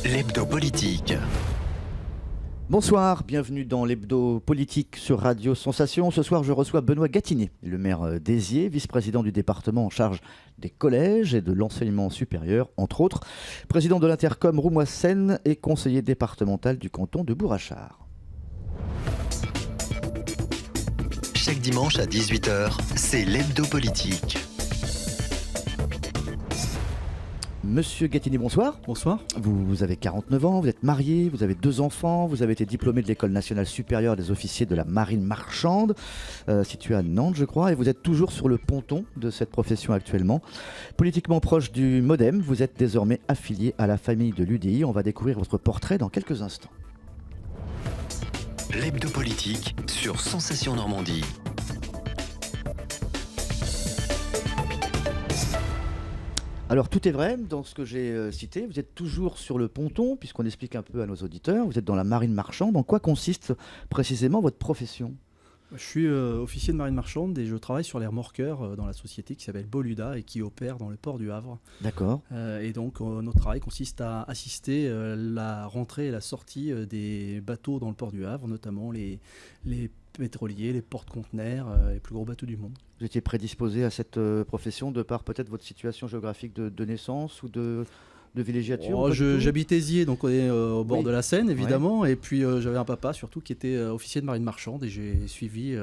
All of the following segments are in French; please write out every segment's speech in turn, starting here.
L'hebdo politique. Bonsoir, bienvenue dans l'hebdo politique sur Radio Sensation. Ce soir, je reçois Benoît Gatinier, le maire d'Héziers, vice-président du département en charge des collèges et de l'enseignement supérieur, entre autres, président de l'Intercom Roumois-Seine et conseiller départemental du canton de Bourrachard. Chaque dimanche à 18h, c'est l'hebdo politique. Monsieur Gatinier, bonsoir. Bonsoir. Vous avez 49 ans, vous êtes marié, vous avez 2 enfants, vous avez été diplômé de l'École nationale supérieure des officiers de la marine marchande, située à Nantes, je crois, et vous êtes toujours sur le ponton de cette profession actuellement. Politiquement proche du MoDem, vous êtes désormais affilié à la famille de l'UDI. On va découvrir votre portrait dans quelques instants. L'hebdo politique sur Sensation Normandie. Alors tout est vrai dans ce que j'ai cité, vous êtes toujours sur le ponton, puisqu'on explique un peu à nos auditeurs, vous êtes dans la marine marchande. En quoi consiste précisément votre profession ? Je suis officier de marine marchande et je travaille sur les remorqueurs dans la société qui s'appelle Boluda et qui opère dans le port du Havre. D'accord. Et donc notre travail consiste à assister la rentrée et la sortie des bateaux dans le port du Havre, notamment les pétroliers, les porte-conteneurs, les plus gros bateaux du monde. Vous étiez prédisposé à cette profession de par peut-être votre situation géographique de naissance ou de villégiature ? J'habite Héziers, donc on est au bord de la Seine évidemment, Ouais. et puis j'avais un papa surtout qui était officier de marine marchande et j'ai suivi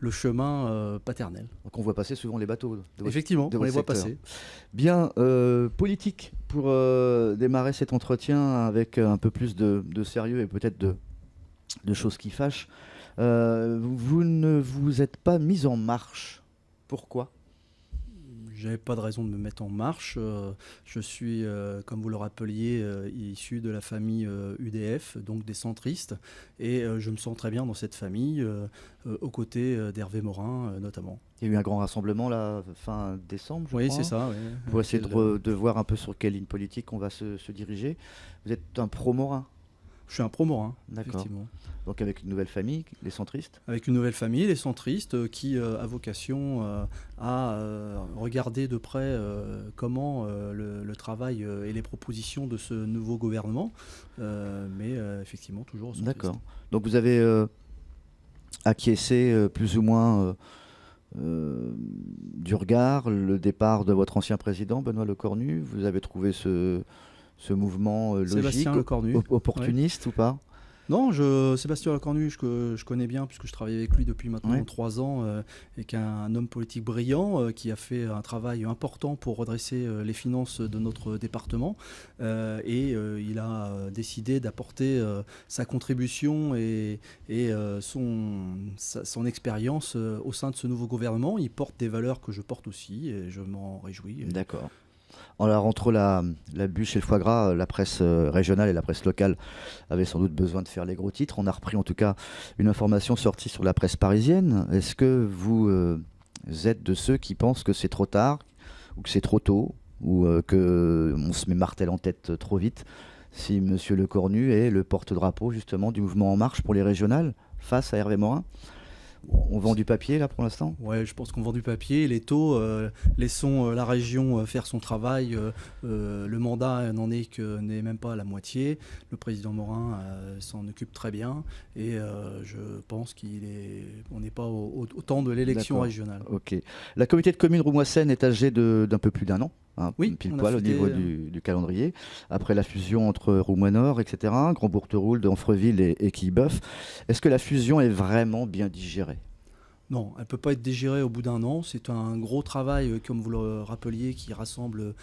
le chemin paternel. Donc on voit passer souvent les bateaux. Effectivement, de on les votre voit secteur. passer. Bien, politique, pour démarrer cet entretien avec un peu plus de sérieux et peut-être de choses qui fâchent. Vous ne vous êtes pas mis en marche. Pourquoi ? J'avais pas de raison de me mettre en marche. Je suis, comme vous le rappeliez, issu de la famille UDF, donc des centristes, et je me sens très bien dans cette famille, aux côtés d'Hervé Morin notamment. Il y a eu un grand rassemblement là, fin décembre, je Oui, crois. c'est ça. Oui. Pour essayer de voir un peu sur quelle ligne politique on va se diriger. Vous êtes un pro-Morin. Je suis un pro-Morin, D'accord. effectivement. Donc avec une nouvelle famille, les centristes. Avec une nouvelle famille, les centristes, qui a vocation à regarder de près comment le travail et les propositions de ce nouveau gouvernement, mais effectivement toujours centristes. D'accord. Donc vous avez acquiescé plus ou moins du regard, le départ de votre ancien président, Benoît Lecornu. Vous avez trouvé ce mouvement logique, Sébastien Lecornu. opportuniste ou pas ? Non, Sébastien Lecornu, je connais bien puisque je travaille avec lui depuis maintenant 3 ans, et qu'un homme politique brillant qui a fait un travail important pour redresser les finances de notre département, et il a décidé d'apporter sa contribution et son expérience au sein de ce nouveau gouvernement. Il porte des valeurs que je porte aussi et je m'en réjouis. D'accord. Alors entre la bûche et le foie gras, la presse régionale et la presse locale avaient sans doute besoin de faire les gros titres. On a repris en tout cas une information sortie sur la presse parisienne. Est-ce que vous êtes de ceux qui pensent que c'est trop tard, ou que c'est trop tôt, ou qu'on se met Martel en tête trop vite, si M. Lecornu est le porte-drapeau justement du mouvement En Marche pour les régionales face à Hervé Morin ? On vend du papier là pour l'instant ? Ouais, je pense qu'on vend du papier. Les taux, laissons la région faire son travail. Le mandat n'est même pas à la moitié. Le président Morin s'en occupe très bien. Et je pense qu'on n'est pas au temps de l'élection régionale. Ok. La communauté de communes Roumois-Seine est âgée d'un peu plus d'un an. Oui, pile poil au niveau du calendrier. Après la fusion entre Roumois-Nord, etc., Grand-Bourteroule, Danfreville et Quillebeuf, est-ce que la fusion est vraiment bien digérée ? Non, elle ne peut pas être digérée au bout d'un an. C'est un gros travail, comme vous le rappeliez, qui rassemble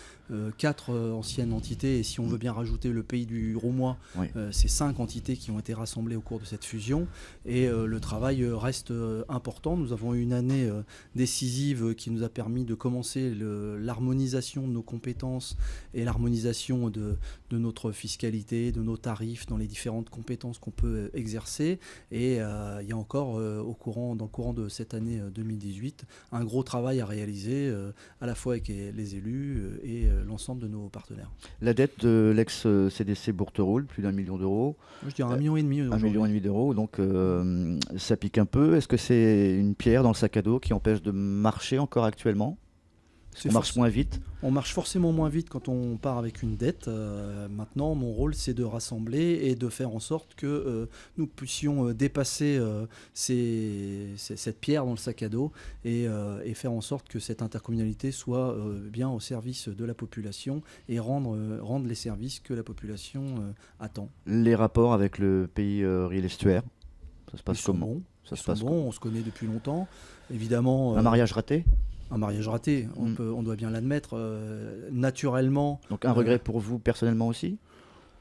4 anciennes entités. Et si on veut bien rajouter le pays du Roumois, c'est 5 entités qui ont été rassemblées au cours de cette fusion. Et le travail reste important. Nous avons eu une année décisive qui nous a permis de commencer l'harmonisation de nos compétences et l'harmonisation de notre fiscalité, de nos tarifs dans les différentes compétences qu'on peut exercer. Et il y a encore, dans le courant de cette année 2018, un gros travail à réaliser à la fois avec les élus et l'ensemble de nos partenaires. La dette de l'ex-CDC Bourteroule, plus d'1 million d'euros. Je dirais 1,5 million. 1,5 million d'euros, donc ça pique un peu. Est-ce que c'est une pierre dans le sac à dos qui empêche de marcher encore actuellement ? On marche moins vite. On marche forcément moins vite quand on part avec une dette. Maintenant, mon rôle, c'est de rassembler et de faire en sorte que nous puissions dépasser cette pierre dans le sac à dos et faire en sorte que cette intercommunalité soit bien au service de la population et rendre les services que la population attend. Les rapports avec le pays Riel-Estuaire, ça se passe comment? Bon. Ça se passe bon, on se connaît depuis longtemps. Évidemment, un mariage raté? Un mariage raté, on doit bien l'admettre, naturellement. Donc un regret pour vous personnellement aussi?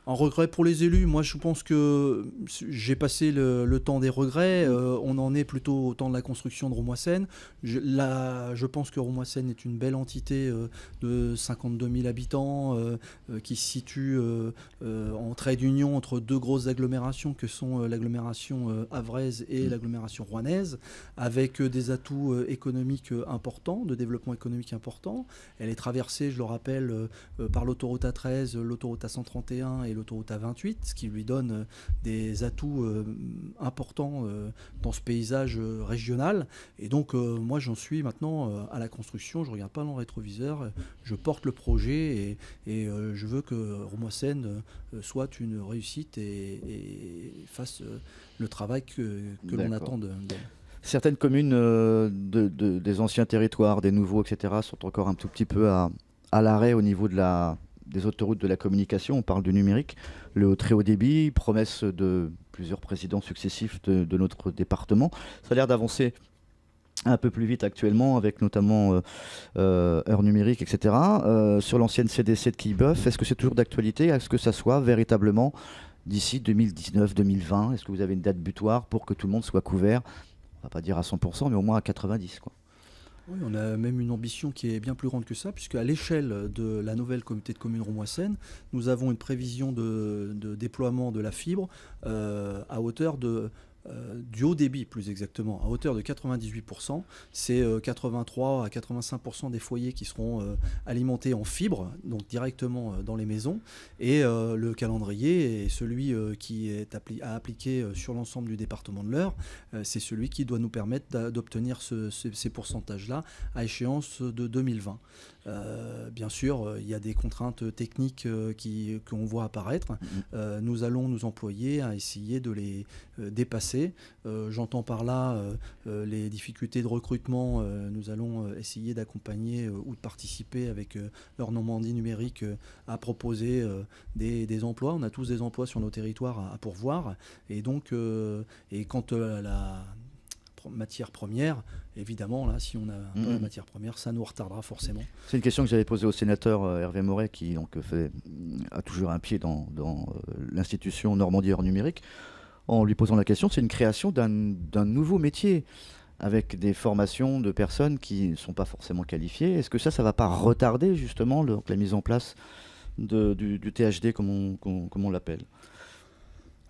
Un regret pour les élus, moi je pense que j'ai passé le temps des regrets, on en est plutôt au temps de la construction de Romoissène. Je pense que Romoissène est une belle entité de 52 000 habitants qui se situe en trait d'union entre deux grosses agglomérations que sont l'agglomération havraise et l'agglomération rouennaise, avec des atouts économiques importants, de développement économique important. Elle est traversée, je le rappelle, par l'autoroute A13, l'autoroute A131 et l'autoroute A28, ce qui lui donne des atouts importants dans ce paysage régional. Et donc moi j'en suis maintenant à la construction, je ne regarde pas dans le rétroviseur, je porte le projet et je veux que Romoissène soit une réussite et fasse le travail que l'on attend d'elle. Certaines communes des anciens territoires, des nouveaux, etc., sont encore un tout petit peu à l'arrêt au niveau des autoroutes de la communication. On parle du numérique, le très haut débit, promesse de plusieurs présidents successifs de notre département. Ça a l'air d'avancer un peu plus vite actuellement, avec notamment Heure Numérique, etc. Sur l'ancienne CDC de Quillebeuf, est-ce que c'est toujours d'actualité? Est-ce que ça soit véritablement d'ici 2019-2020? Est-ce que vous avez une date butoir pour que tout le monde soit couvert? On va pas dire à 100%, mais au moins à 90%, quoi. Oui, on a même une ambition qui est bien plus grande que ça, puisque à l'échelle de la nouvelle communauté de communes Romoissène, nous avons une prévision de déploiement de la fibre à hauteur du haut débit, plus exactement, à hauteur de 98%. C'est 83 à 85% des foyers qui seront alimentés en fibre, donc directement dans les maisons. Et le calendrier est celui qui est à appliquer sur l'ensemble du département de l'Eure. C'est celui qui doit nous permettre d'obtenir ces pourcentages-là à échéance de 2020. Bien sûr, il y a des contraintes techniques qu'on voit apparaître. Nous allons nous employer à essayer de les dépasser. J'entends par là les difficultés de recrutement. Nous allons essayer d'accompagner ou de participer avec leur Normandie numérique à proposer des emplois. On a tous des emplois sur nos territoires à pourvoir. Et donc, quant à la matière première, évidemment, là, si on a pas la matière première, ça nous retardera forcément. C'est une question que j'avais posée au sénateur Hervé Moret, qui donc, a toujours un pied dans l'institution Normandie Heure Numérique. En lui posant la question, c'est une création d'un nouveau métier avec des formations de personnes qui ne sont pas forcément qualifiées. Est-ce que ça ne va pas retarder justement la mise en place du THD, comme on l'appelle?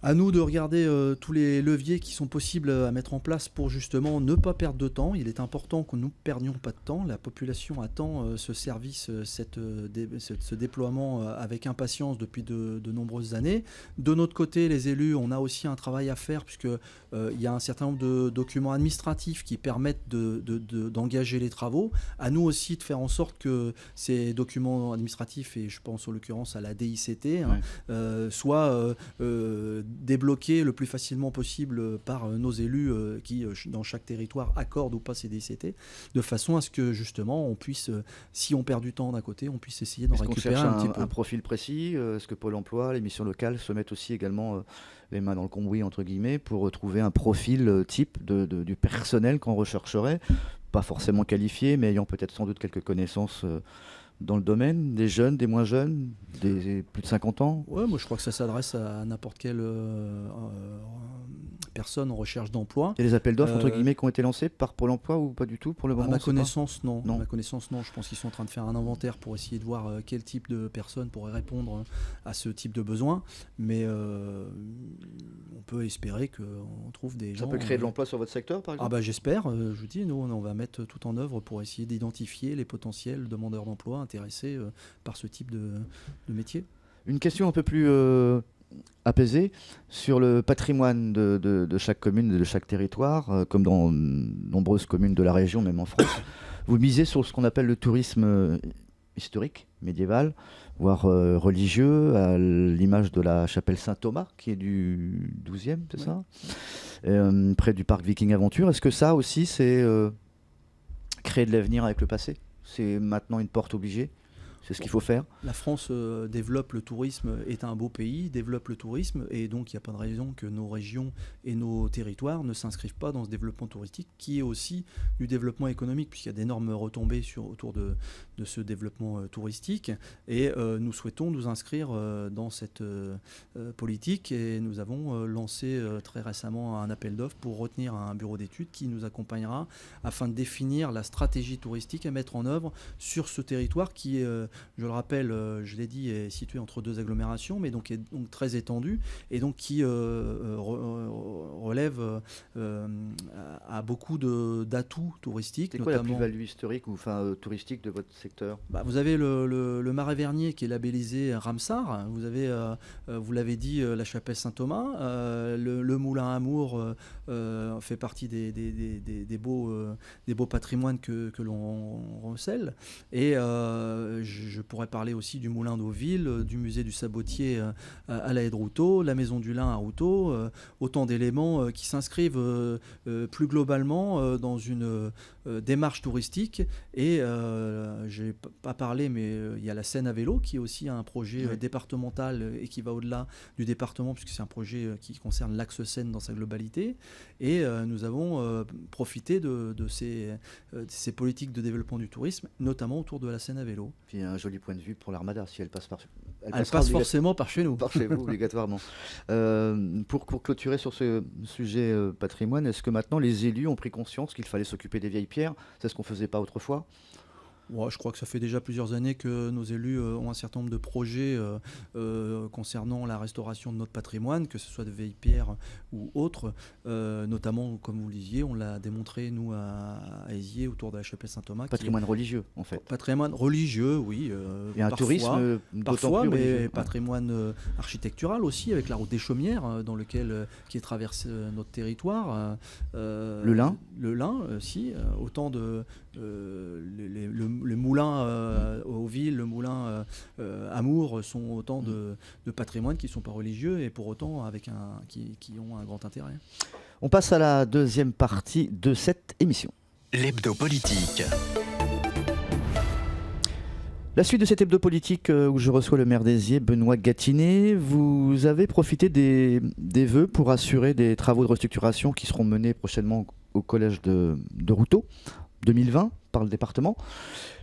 À nous de regarder tous les leviers qui sont possibles à mettre en place pour justement ne pas perdre de temps. Il est important que nous ne perdions pas de temps. La population attend ce service, ce déploiement avec impatience depuis de nombreuses années. De notre côté, les élus, on a aussi un travail à faire puisque il y a un certain nombre de documents administratifs qui permettent d'engager les travaux. À nous aussi de faire en sorte que ces documents administratifs, et je pense en l'occurrence à la DICT, soient débloquer le plus facilement possible par nos élus qui, dans chaque territoire, accordent ou pas ces DCT, de façon à ce que, justement, on puisse, si on perd du temps d'un côté, on puisse essayer d'en récupérer un petit peu. Un profil précis? Est-ce que Pôle emploi, les missions locales se mettent aussi également les mains dans le cambouis, entre guillemets, pour trouver un profil type du personnel qu'on rechercherait, pas forcément qualifié, mais ayant peut-être sans doute quelques connaissances dans le domaine, des jeunes, des moins jeunes, des plus de 50 ans? Ouais, moi je crois que ça s'adresse à n'importe quelle personne en recherche d'emploi. Il y a des appels d'offres entre guillemets qui ont été lancés par Pôle emploi ou pas du tout pour le moment? À ma connaissance, non. À ma connaissance, non. Je pense qu'ils sont en train de faire un inventaire pour essayer de voir quel type de personne pourrait répondre à ce type de besoin. Mais on peut espérer qu'on trouve des gens. Ça peut créer de l'emploi sur votre secteur, par exemple? J'espère. Je vous dis, nous, on va mettre tout en œuvre pour essayer d'identifier les potentiels demandeurs d'emploi intéressés par ce type de métier. Une question un peu plus apaisée sur le patrimoine de chaque commune, de chaque territoire, comme dans nombreuses communes de la région, même en France. Vous misez sur ce qu'on appelle le tourisme historique, médiéval, voire religieux, à l'image de la chapelle Saint-Thomas, qui est du 12e, c'est ça, près du parc Viking Aventure. Est-ce que ça aussi, c'est créer de l'avenir avec le passé? C'est maintenant une porte obligée? C'est ce qu'il faut faire. La France développe le tourisme, est un beau pays, développe le tourisme, et donc il n'y a pas de raison que nos régions et nos territoires ne s'inscrivent pas dans ce développement touristique, qui est aussi du développement économique, puisqu'il y a d'énormes retombées autour de ce développement touristique. Et nous souhaitons nous inscrire dans cette politique, et nous avons lancé très récemment un appel d'offres pour retenir un bureau d'études qui nous accompagnera afin de définir la stratégie touristique à mettre en œuvre sur ce territoire qui est, je le rappelle, je l'ai dit, est situé entre deux agglomérations, mais donc est donc très étendu, et donc qui relève à beaucoup d'atouts touristiques. C'est quoi la plus-value historique ou touristique de votre secteur? Vous avez le Marais Vernier qui est labellisé Ramsar. Vous avez, vous l'avez dit, la chapelle Saint-Thomas. Le Moulin Amour fait partie des beaux patrimoines que l'on recèle. Et je pourrais parler aussi du Moulin d'Auville, du musée du Sabotier à la Haie-de-Routot, la Maison du Lin à Routot, autant d'éléments qui s'inscrivent plus globalement dans une démarche touristique. Et je n'ai pas parlé, mais il y a la Seine à vélo qui est aussi un projet départemental et qui va au-delà du département, puisque c'est un projet qui concerne l'axe Seine dans sa globalité. Et nous avons profité de ces politiques de développement du tourisme, notamment autour de la Seine à vélo. Puis un joli point de vue pour l'Armada, si elle passe par... Elle passe forcément par chez nous. Par chez vous, obligatoirement. Pour clôturer sur ce sujet patrimoine, est-ce que maintenant les élus ont pris conscience qu'il fallait s'occuper des vieilles pierres? C'est ce qu'on ne faisait pas autrefois? Je crois que ça fait déjà plusieurs années que nos élus ont un certain nombre de projets concernant la restauration de notre patrimoine, que ce soit de vieilles pierres ou autres, notamment, comme vous le disiez, on l'a démontré, nous, à Aizier, autour de la chapelle Saint-Thomas. Patrimoine religieux, en fait. Patrimoine religieux, oui. Il y a un tourisme parfois, mais religieux. patrimoine architectural aussi, avec la route des Chaumières, qui traverse notre territoire. Le Lin. Le Lin, si. Autant de... le moulin Auville, le moulin Amour sont autant de patrimoines qui ne sont pas religieux et pour autant qui ont un grand intérêt. On passe à la deuxième partie de cette émission. L'hebdo politique. La suite de cet hebdo politique où je reçois le maire d'Aizier, Benoît Gatinet. Vous avez profité des vœux pour assurer des travaux de restructuration qui seront menés prochainement au collège de Routot, 2020, par le département.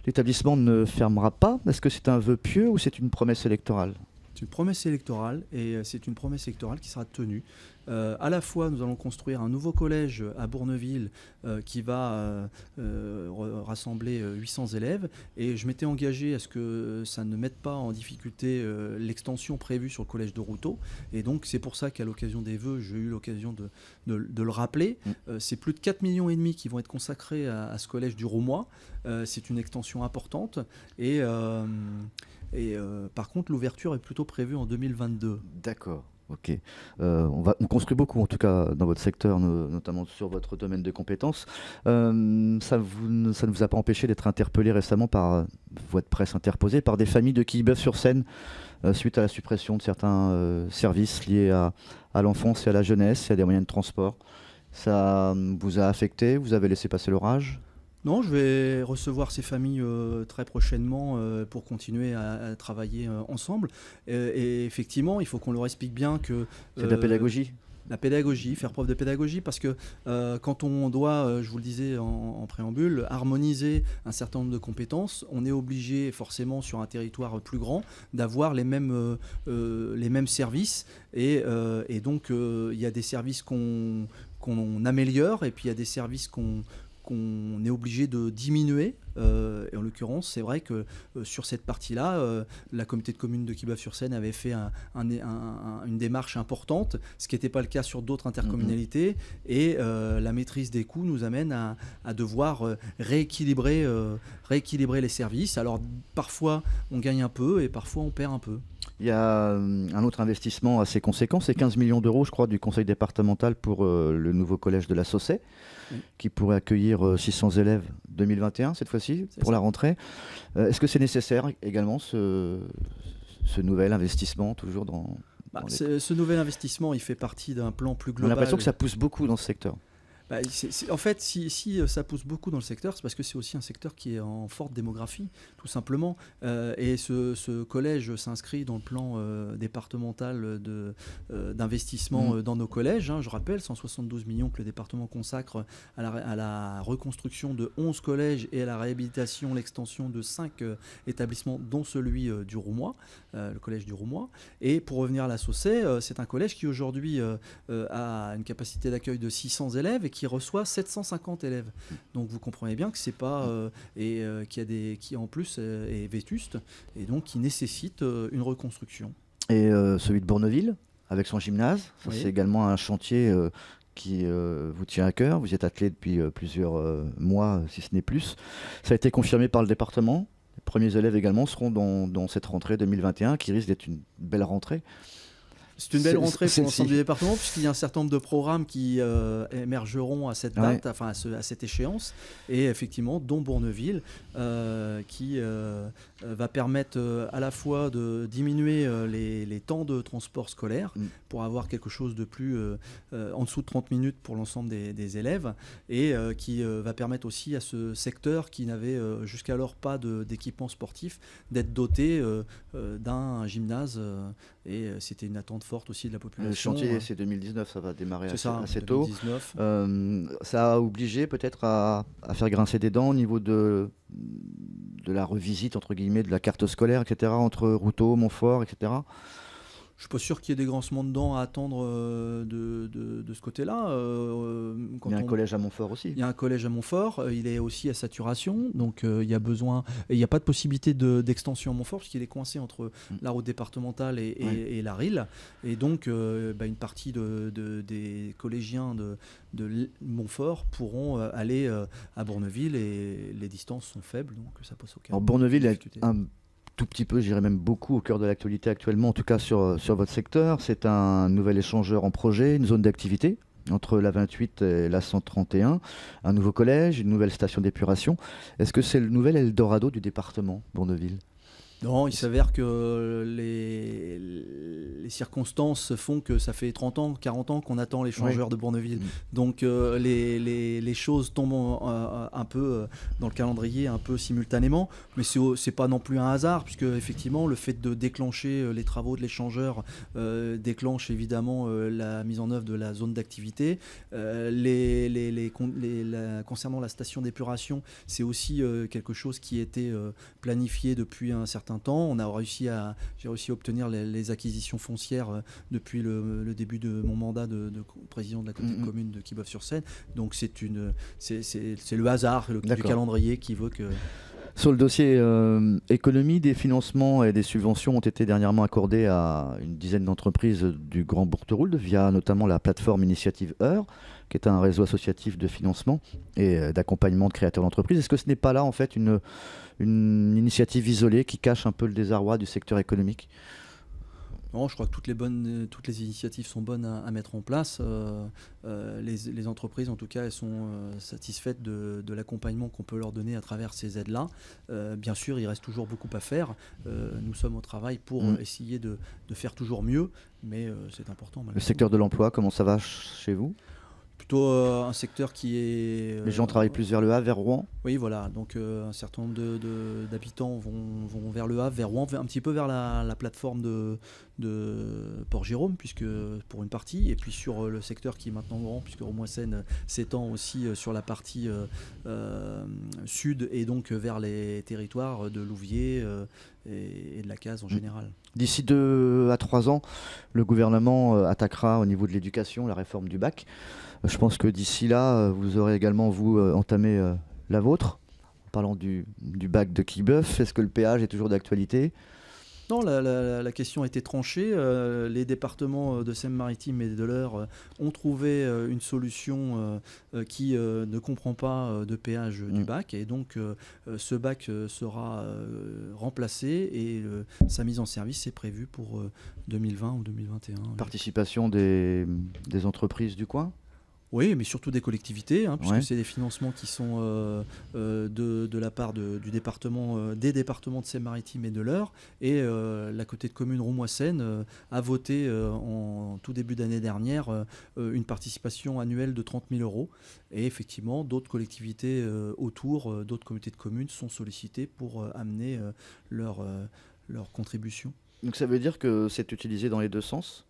L'établissement ne fermera pas. Est-ce que c'est un vœu pieux ou c'est une promesse électorale? C'est une promesse électorale et c'est une promesse électorale qui sera tenue. À la fois, nous allons construire un nouveau collège à Bourneville qui va rassembler 800 élèves et je m'étais engagé à ce que ça ne mette pas en difficulté l'extension prévue sur le collège de Routot. Et donc, c'est pour ça qu'à l'occasion des vœux, j'ai eu l'occasion de le rappeler. C'est plus de 4,5 millions qui vont être consacrés à ce collège du Roumois. C'est une extension importante et par contre, l'ouverture est plutôt prévue en 2022. D'accord. Ok. On construit beaucoup, en tout cas, dans votre secteur, notamment sur votre domaine de compétences. Ça ne vous a pas empêché d'être interpellé récemment par votre presse interposée, par des familles de Quillebeuf-sur-Seine, suite à la suppression de certains services liés à l'enfance et à la jeunesse et à des moyens de transport. Ça vous a affecté? Vous avez laissé passer l'orage? Non, je vais recevoir ces familles très prochainement pour continuer à travailler ensemble. Et effectivement, il faut qu'on leur explique bien que... C'est de la pédagogie. La pédagogie, faire preuve de pédagogie, parce que quand on doit, je vous le disais en préambule, harmoniser un certain nombre de compétences, on est obligé forcément sur un territoire plus grand d'avoir les mêmes services. Et donc, il y a des services qu'on améliore et puis il y a des services qu'on est obligé de diminuer. Et en l'occurrence, c'est vrai que sur cette partie-là, la communauté de communes de Quillebeuf-sur-Seine avait fait une démarche importante, ce qui n'était pas le cas sur d'autres intercommunalités. Et la maîtrise des coûts nous amène à devoir rééquilibrer les services. Alors parfois, on gagne un peu et parfois, on perd un peu. Il y a un autre investissement assez conséquent, c'est 15 millions d'euros, je crois, du conseil départemental pour le nouveau collège de la Saussay, qui pourrait accueillir 600 élèves 2021 cette fois-ci, pour la rentrée. Est-ce que c'est nécessaire également ce nouvel investissement, toujours dans... Ce nouvel investissement, il fait partie d'un plan plus global. On a l'impression que ça pousse beaucoup dans ce secteur. En fait, si ça pousse beaucoup dans le secteur, c'est parce que c'est aussi un secteur qui est en forte démographie, tout simplement. Et ce collège s'inscrit dans le plan départemental d'investissement dans nos collèges. Je rappelle, 172 millions que le département consacre à la reconstruction de 11 collèges et à la réhabilitation, l'extension de 5 établissements, dont celui du Roumois, le collège du Roumois. Et pour revenir à la Saussay, c'est un collège qui aujourd'hui a une capacité d'accueil de 600 élèves et qui reçoit 750 élèves. Donc vous comprenez bien que c'est pas qui en plus est vétuste et donc qui nécessite une reconstruction. Et celui de Bourneville avec son gymnase, ça, c'est également un chantier qui vous tient à cœur. Vous y êtes attelé depuis plusieurs mois, si ce n'est plus. Ça a été confirmé par le département. Les premiers élèves également seront dans cette rentrée 2021 qui risque d'être une belle rentrée. C'est une belle rentrée pour l'ensemble du département, puisqu'il y a un certain nombre de programmes qui émergeront à cette date, enfin à cette échéance, et effectivement, dont Bourneville, qui va permettre à la fois de diminuer les temps de transport scolaire pour avoir quelque chose de plus en dessous de 30 minutes pour l'ensemble des élèves, et qui va permettre aussi à ce secteur qui n'avait jusqu'alors pas d'équipement sportif d'être doté d'un gymnase, et c'était une attente forte aussi de la population. Le chantier, c'est 2019, ça va démarrer assez 2019. tôt. Ça a obligé peut-être à faire grincer des dents au niveau de la revisite, entre guillemets, de la carte scolaire, etc., entre Routot, Montfort, etc. Je ne suis pas sûr qu'il y ait des grincements de dents à attendre de ce côté-là. Il y a un collège à Montfort aussi. Il y a un collège à Montfort. Il est aussi à saturation. Donc il y a besoin. Il n'y a pas de possibilité d'extension à Montfort puisqu'il est coincé entre la route départementale et la RIL. Et donc une partie des collégiens de Montfort pourront aller à Bourneville et les distances sont faibles. Donc ça pose aucun. Alors Bourneville est tout petit peu, j'irais même beaucoup au cœur de l'actualité actuellement, en tout cas sur votre secteur. C'est un nouvel échangeur en projet, une zone d'activité entre la 28 et la 131, un nouveau collège, une nouvelle station d'épuration. Est-ce que c'est le nouvel Eldorado du département, Bourneville ? Non, il s'avère que les circonstances font que ça fait 30 ans, 40 ans qu'on attend l'échangeur de Bourneville. Donc les choses tombent un peu dans le calendrier, un peu simultanément, mais c'est pas non plus un hasard, puisque effectivement le fait de déclencher les travaux de l'échangeur déclenche évidemment la mise en œuvre de la zone d'activité. Concernant la station d'épuration, c'est aussi quelque chose qui était planifié depuis un certain temps. J'ai réussi à obtenir les acquisitions foncières depuis le début de mon mandat de président de la communauté de communes de Quibeuf-sur-Seine. Donc c'est le hasard du calendrier qui veut que... Sur le dossier économie, des financements et des subventions ont été dernièrement accordés à une dizaine d'entreprises du Grand Bourgtheroulde via notamment la plateforme Initiative Heure, qui est un réseau associatif de financement et d'accompagnement de créateurs d'entreprises. Est-ce que ce n'est pas là en fait une initiative isolée qui cache un peu le désarroi du secteur économique ? Non, je crois que toutes les initiatives sont bonnes à mettre en place. Les entreprises, en tout cas, elles sont satisfaites de l'accompagnement qu'on peut leur donner à travers ces aides-là. Bien sûr, il reste toujours beaucoup à faire. Nous sommes au travail pour essayer de faire toujours mieux, mais c'est important. Le secteur de l'emploi, comment ça va chez vous ? Plutôt un secteur qui est... Les gens travaillent plus vers le Havre, vers Rouen ? Oui, voilà. Donc un certain nombre d'habitants vont vers le Havre, vers Rouen, un petit peu vers la plateforme de Port-Jérôme, puisque pour une partie, et puis sur le secteur qui est maintenant grand, puisque Roumois-Seine s'étend aussi sur la partie sud et donc vers les territoires de Louviers et de la Case en général. D'ici 2 à 3 ans, le gouvernement attaquera au niveau de l'éducation la réforme du bac. Je pense que d'ici là, vous aurez également, vous, entamé la vôtre. En parlant du bac de Quibeuf, est-ce que le péage est toujours d'actualité ? Non, la question a été tranchée. Les départements de Seine-Maritime et de l'Eure ont trouvé une solution qui ne comprend pas de péage du bac. Et donc, ce bac sera remplacé et sa mise en service est prévue pour 2020 ou 2021. Participation des entreprises du coin ? Oui, mais surtout des collectivités, puisque Ouais. c'est des financements qui sont de la part du département, des départements de Seine-Maritime et de l'Eure. Et la côté de commune Roumois-Seine a voté en tout début d'année dernière une participation annuelle de 30 000 euros. Et effectivement, d'autres collectivités autour, d'autres communautés de communes sont sollicitées pour amener leur contribution. Donc ça veut dire que c'est utilisé dans les deux sens ?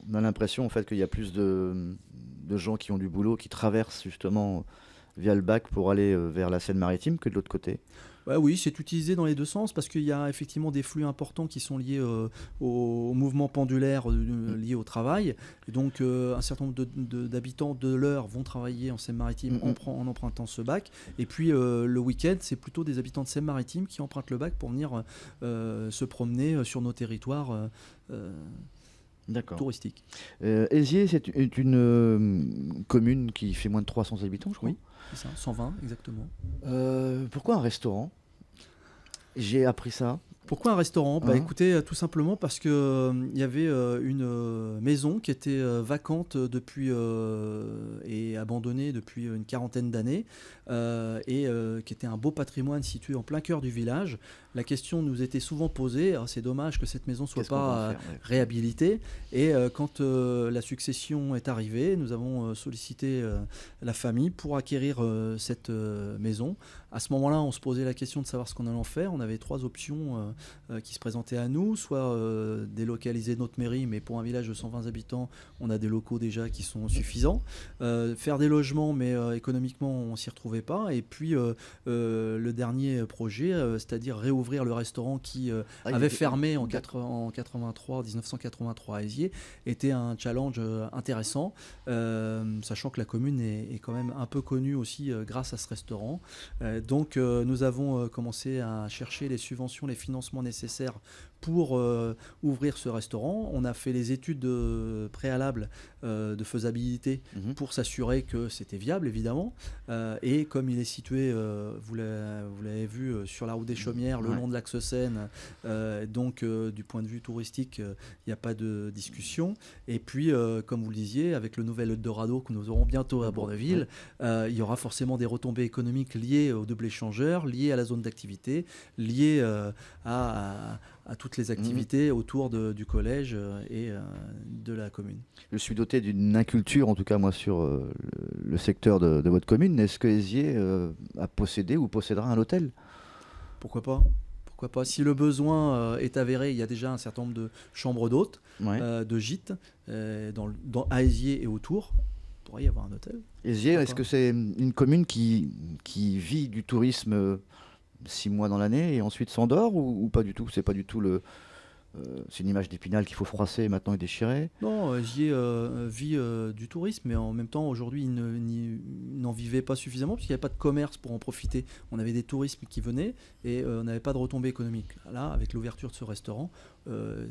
On a l'impression en fait qu'il y a plus de gens qui ont du boulot, qui traversent justement via le bac pour aller vers la Seine-Maritime que de l'autre côté. Ouais, oui, c'est utilisé dans les deux sens parce qu'il y a effectivement des flux importants qui sont liés au mouvement pendulaire lié au travail. Et donc, un certain nombre d'habitants de l'Eure vont travailler en Seine-Maritime en empruntant ce bac. Et puis, le week-end, c'est plutôt des habitants de Seine-Maritime qui empruntent le bac pour venir se promener sur nos territoires touristiques. Aizier, c'est une commune qui fait moins de 300 habitants, je crois. Oui, c'est ça, 120 exactement. Pourquoi un restaurant ? J'ai appris ça. Pourquoi un restaurant ? Écoutez, tout simplement parce que y avait une maison qui était vacante depuis et abandonnée depuis une quarantaine d'années et qui était un beau patrimoine situé en plein cœur du village. La question nous était souvent posée, c'est dommage que cette maison ne soit pas réhabilitée. Et quand la succession est arrivée, nous avons sollicité la famille pour acquérir cette maison. À ce moment-là, on se posait la question de savoir ce qu'on allait en faire. On avait trois options qui se présentaient à nous, soit délocaliser notre mairie, mais pour un village de 120 habitants, on a des locaux déjà qui sont suffisants. Faire des logements, mais économiquement, on s'y retrouvait pas. Et puis, le dernier projet, c'est-à-dire réouvrir le restaurant qui avait fermé en 1983 à Aizier, était un challenge intéressant, sachant que la commune est quand même un peu connue aussi grâce à ce restaurant. Donc, nous avons commencé à chercher les subventions, les financements nécessaires pour ouvrir ce restaurant. On a fait les études préalables de faisabilité pour s'assurer que c'était viable, évidemment. Et comme il est situé, vous l'avez vu, sur la route des Chaumières, le long de l'axe Seine, donc du point de vue touristique, il n'y a pas de discussion. Et puis, comme vous le disiez, avec le nouvel Eldorado que nous aurons bientôt à Bourneville, il y aura forcément des retombées économiques liées au double échangeur, liées à la zone d'activité, liées à toutes les activités autour du collège et de la commune. Je suis doté d'une inculture, en tout cas moi, sur le secteur de votre commune. Est-ce que Aizier a possédé ou possédera un hôtel ? Pourquoi pas ? Pourquoi pas ? Si le besoin est avéré, il y a déjà un certain nombre de chambres d'hôtes, de gîtes, à Aizier et autour. Il pourrait y avoir un hôtel. Aizier, est-ce que c'est une commune qui vit du tourisme 6 mois dans l'année et ensuite s'endort ou pas du tout ? C'est pas du tout c'est une image d'Épinal qu'il faut froisser et maintenant et déchirer. Non, Aizier vit du tourisme, mais en même temps, aujourd'hui, il n'en vivait pas suffisamment parce qu'il n'y avait pas de commerce pour en profiter. On avait des tourismes qui venaient et on n'avait pas de retombées économiques. Là, avec l'ouverture de ce restaurant,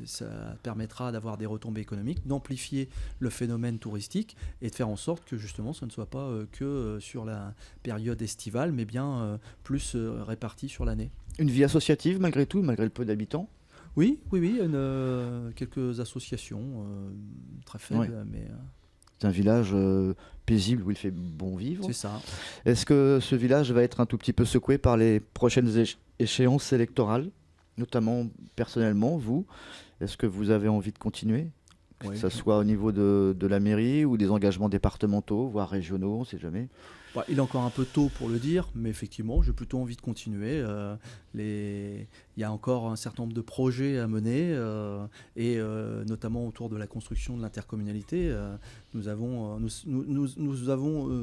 ça permettra d'avoir des retombées économiques, d'amplifier le phénomène touristique et de faire en sorte que justement, ce ne soit pas que sur la période estivale, mais bien plus réparti sur l'année. Une vie associative malgré tout, malgré le peu d'habitants ? Oui, quelques associations très faibles, mais... C'est un village paisible où il fait bon vivre. C'est ça. Est-ce que ce village va être un tout petit peu secoué par les prochaines échéances électorales, notamment personnellement, vous ? Est-ce que vous avez envie de continuer ? Que ce soit au niveau de la mairie ou des engagements départementaux, voire régionaux, on ne sait jamais. Il est encore un peu tôt pour le dire, mais effectivement, j'ai plutôt envie de continuer. Il y a encore un certain nombre de projets à mener, et notamment autour de la construction de l'intercommunalité. Nous avons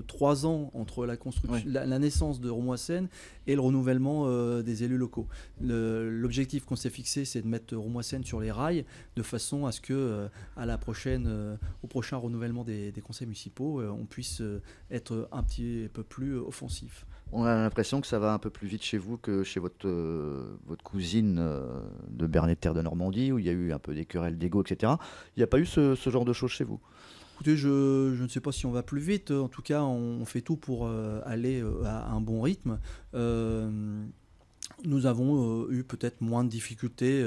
3 ans entre la construction, la naissance de Roumois-Seine et le renouvellement des élus locaux. L'objectif qu'on s'est fixé, c'est de mettre Roumois-Seine sur les rails, de façon à ce que, au prochain renouvellement des conseils municipaux, on puisse être un petit peu plus offensif. On a l'impression que ça va un peu plus vite chez vous que chez votre cousine de Berneterre de Normandie, où il y a eu un peu des querelles d'ego, etc. Il n'y a pas eu ce genre de choses chez vous? Écoutez, je ne sais pas si on va plus vite. En tout cas, on fait tout pour aller à un bon rythme. Nous avons eu peut-être moins de difficultés.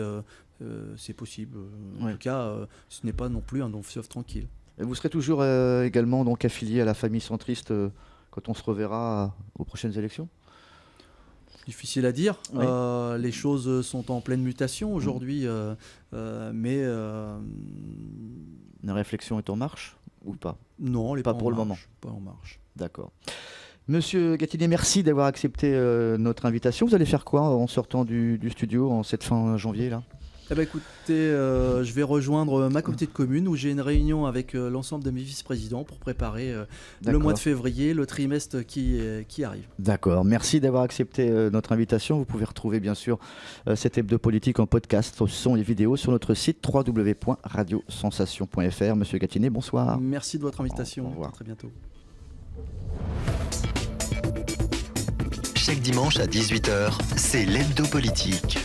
C'est possible. En tout cas, ce n'est pas non plus un long fleuve tranquille. Et vous serez toujours également donc affilié à la famille centriste quand on se reverra aux prochaines élections? Difficile à dire. Oui. Les choses sont en pleine mutation aujourd'hui, mais La réflexion est en marche ou pas? non, elle n'est Pas pas pour en le moment. marche, pas en marche. D'accord. Monsieur Gatinet, merci d'avoir accepté notre invitation. Vous allez faire quoi en sortant du studio en cette fin janvier là? Eh ben, écoutez, je vais rejoindre ma communauté de communes où j'ai une réunion avec l'ensemble de mes vice-présidents pour préparer le mois de février, le trimestre qui arrive. D'accord, merci d'avoir accepté notre invitation. Vous pouvez retrouver bien sûr cet hebdo politique en podcast, son et vidéo sur notre site www.radiosensation.fr. Monsieur Gatinet, bonsoir. Merci de votre invitation. Au revoir. À très bientôt. Chaque dimanche à 18h, c'est l'hebdo politique.